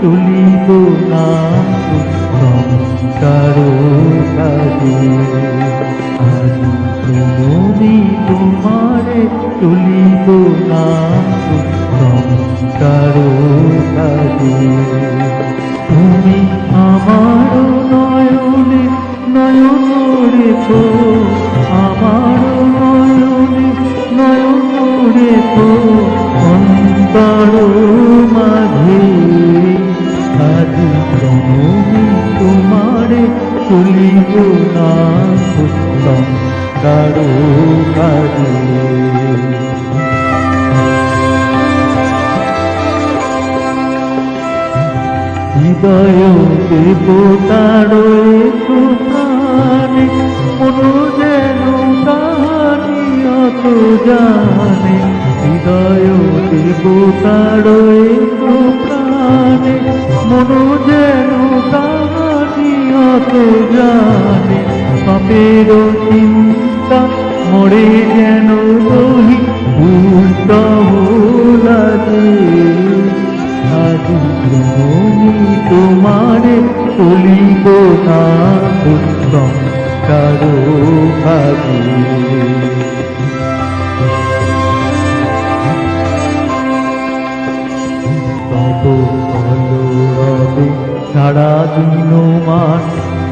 তুলিব না কারো কাজে আজ তুমি তোমারে তুলিব না কারো কাজে তুমি আমার নয়নে নয়ন রেখো আমার নয়নে নয়ন রেখো অন্তর মাঝে আজ তুমি তোমারে তুলিব না কারো কাজে হৃদয় দেবতার একটু প্রাণে মনো যেন কাহানি অত জানে হৃদয় দেবতার একটু প্রাণে মনো যেন কাহানি অত জানে পাপের চিন্তা মরে যেন দহি উল্টা লাগে আজ তুমি তোমারে তুলিব না কারো কাজে তব কলরবে সারাদিন মান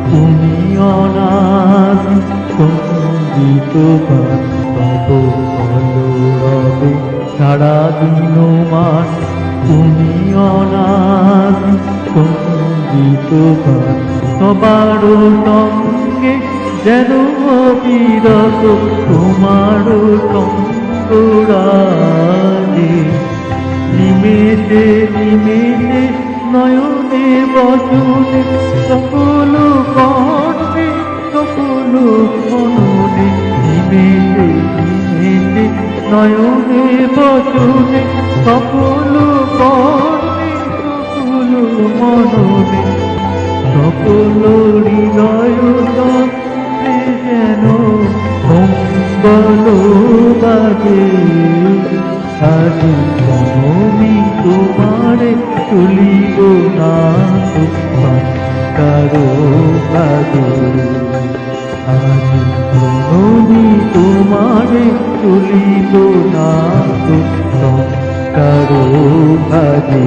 তুমি অনাদি সঙ্গীত গান তব কলরবে সারাদিন মান তুমি অনাদি সঙ্গীত গান সবার সঙ্গে যেন অবিরত তোমার সঙ্গরাজে নিমেষে নিমেষে নয়নে বচনে সকল কণ্ঠে সকল মননে নিমেষে নিমেষে নয়নে বচনে সকল কণ্ঠে সকল মননে সকল হৃদয় যেন মঙ্গল বাজে আজ তুমি তোমারে তুলিব না কারো কাজে আজ তুমি তোমারে তুলিব না কারো কাজে